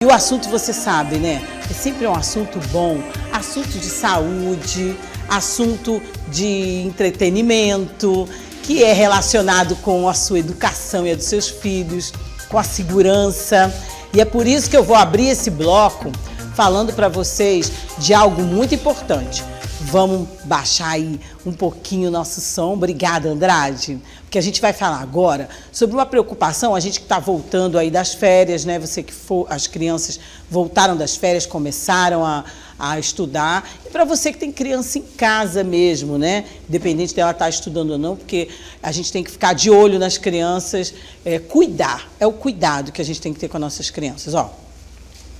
E o assunto, você sabe, né? É sempre um assunto bom, assunto de saúde, assunto de entretenimento, que é relacionado com a sua educação e a dos seus filhos, com a segurança. E é por isso que eu vou abrir esse bloco falando para vocês de algo muito importante. Vamos baixar aí um pouquinho o nosso som. Obrigada, Andrade. Porque a gente vai falar agora sobre uma preocupação, a gente que está voltando aí das férias, né? Você que for, as crianças voltaram das férias, começaram a estudar. E para você que tem criança em casa mesmo, né? Independente dela estar estudando ou não, porque a gente tem que ficar de olho nas crianças, cuidar. É o cuidado que a gente tem que ter com as nossas crianças, ó.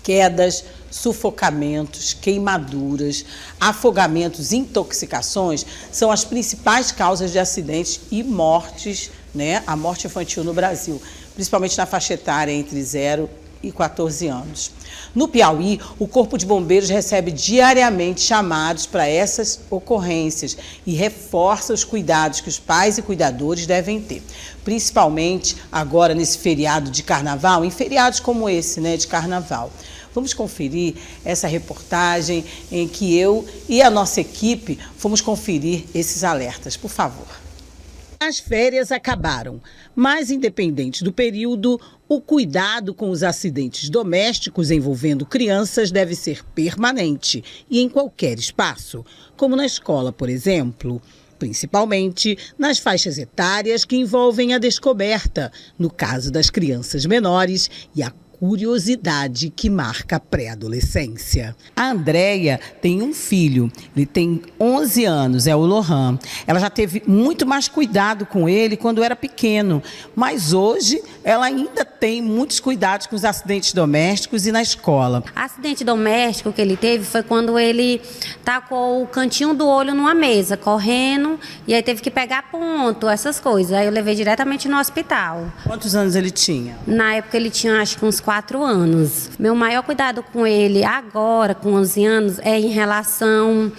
Quedas, sufocamentos, queimaduras, afogamentos, intoxicações são as principais causas de acidentes e mortes, né? A morte infantil no Brasil, principalmente na faixa etária entre 0 e 14 anos. No Piauí, o Corpo de Bombeiros recebe diariamente chamados para essas ocorrências e reforça os cuidados que os pais e cuidadores devem ter, principalmente agora nesse feriado de carnaval, em feriados como esse, né, de carnaval. Vamos conferir essa reportagem em que eu e a nossa equipe fomos conferir esses alertas, por favor. As férias acabaram, mas independente do período, o cuidado com os acidentes domésticos envolvendo crianças deve ser permanente e em qualquer espaço, como na escola, por exemplo. Principalmente nas faixas etárias que envolvem a descoberta, no caso das crianças menores, e a curiosidade que marca a pré-adolescência. A Andréia tem um filho, ele tem 11 anos, é o Lohan. Ela já teve muito mais cuidado com ele quando era pequeno, mas hoje ela ainda tem muitos cuidados com os acidentes domésticos e na escola. Acidente doméstico que ele teve foi quando ele tacou o cantinho do olho numa mesa, correndo, e aí teve que pegar ponto, essas coisas. Aí eu levei diretamente no hospital. Quantos anos ele tinha? Na época ele tinha acho que uns 4 anos. Meu maior cuidado com ele agora, com 11 anos, é em relação,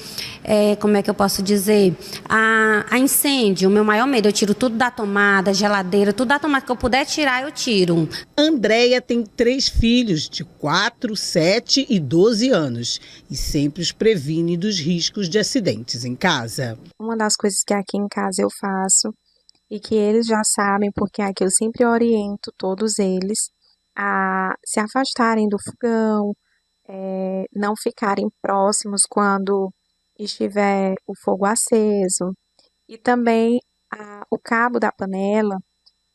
como é que eu posso dizer, a incêndio. O meu maior medo, eu tiro tudo da tomada, geladeira, tudo da tomada que eu puder tirar, eu tiro. Andréia tem 3 filhos de 4, 7 e 12 anos e sempre os previne dos riscos de acidentes em casa. Uma das coisas que aqui em casa eu faço e que eles já sabem, porque aqui eu sempre oriento todos eles a se afastarem do fogão, não ficarem próximos quando estiver o fogo aceso. E também o cabo da panela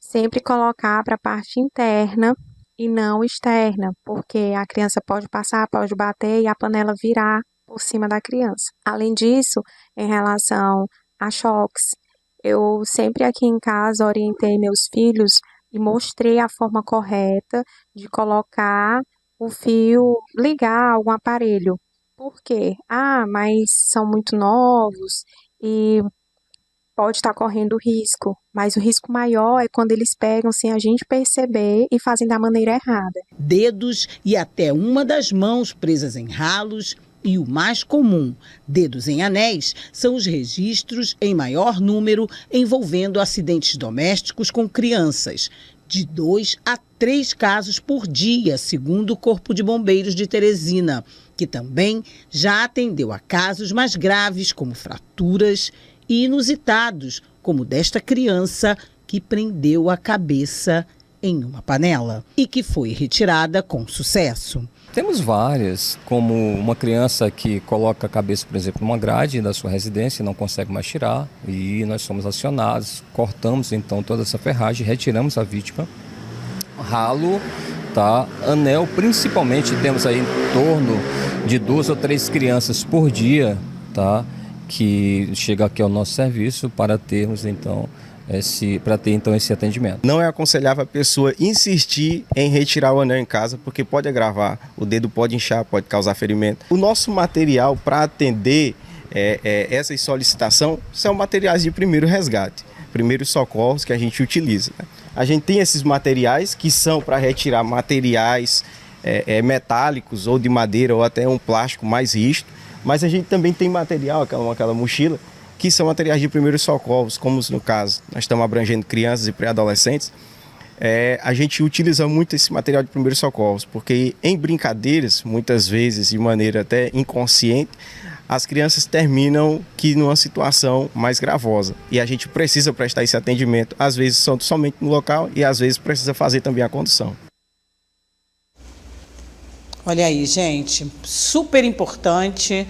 sempre colocar para a parte interna e não externa, porque a criança pode passar, pode bater e a panela virar por cima da criança. Além disso, em relação a choques, eu sempre aqui em casa orientei meus filhos e mostrei a forma correta de colocar o fio, ligar algum aparelho. Por quê? Mas são muito novos e pode estar correndo risco, mas o risco maior é quando eles pegam sem a gente perceber e fazem da maneira errada. Dedos e até uma das mãos presas em ralos e o mais comum, dedos em anéis, são os registros em maior número envolvendo acidentes domésticos com crianças, de 2 a 3 casos por dia, segundo o Corpo de Bombeiros de Teresina, que também já atendeu a casos mais graves, como fraturas, e inusitados, como desta criança que prendeu a cabeça em uma panela e que foi retirada com sucesso. Temos várias, como uma criança que coloca a cabeça, por exemplo, numa grade da sua residência e não consegue mais tirar, e nós somos acionados, cortamos então toda essa ferragem, retiramos a vítima, ralo, tá? Anel, principalmente temos aí em torno de 2 ou 3 crianças por dia, tá? Que chega aqui ao nosso serviço para termos então esse atendimento. Não é aconselhável a pessoa insistir em retirar o anel em casa, porque pode agravar, o dedo pode inchar, pode causar ferimento. O nosso material para atender essa solicitação são materiais de primeiro resgate, primeiros socorros que a gente utiliza, né? A gente tem esses materiais que são para retirar materiais metálicos ou de madeira ou até um plástico mais rígido, mas a gente também tem material, aquela mochila, que são materiais de primeiros socorros, como no caso nós estamos abrangendo crianças e pré-adolescentes, a gente utiliza muito esse material de primeiros socorros, porque em brincadeiras, muitas vezes de maneira até inconsciente, as crianças terminam numa situação mais gravosa. E a gente precisa prestar esse atendimento, às vezes somente no local e às vezes precisa fazer também a condução. Olha aí, gente, super importante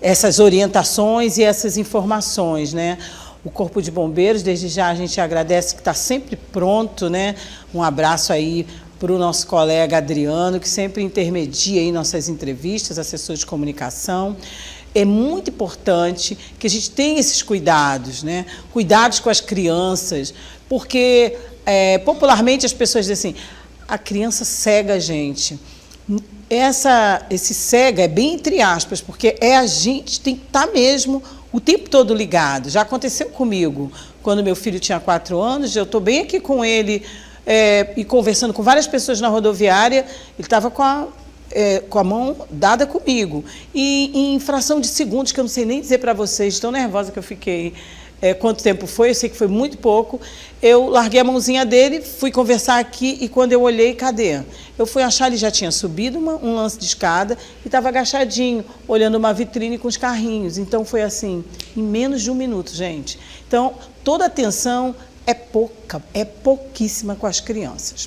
essas orientações e essas informações, né? O Corpo de Bombeiros, desde já a gente agradece que está sempre pronto, né? Um abraço aí para o nosso colega Adriano, que sempre intermedia em nossas entrevistas, assessor de comunicação. É muito importante que a gente tenha esses cuidados, né? Cuidados com as crianças, porque popularmente as pessoas dizem assim, a criança cega a gente. Esse cega é bem entre aspas, porque a gente tem que estar mesmo o tempo todo ligado. Já aconteceu comigo, quando meu filho tinha 4 anos, eu estou bem aqui com ele e conversando com várias pessoas na rodoviária, ele estava com a mão dada comigo. E em fração de segundos, que eu não sei nem dizer para vocês, tão nervosa que eu fiquei, quanto tempo foi, eu sei que foi muito pouco, eu larguei a mãozinha dele, fui conversar aqui e quando eu olhei, cadê? Eu fui achar, ele já tinha subido um lance de escada e estava agachadinho, olhando uma vitrine com os carrinhos. Então foi assim, em menos de 1 minuto, gente. Então, toda atenção é pouquíssima com as crianças.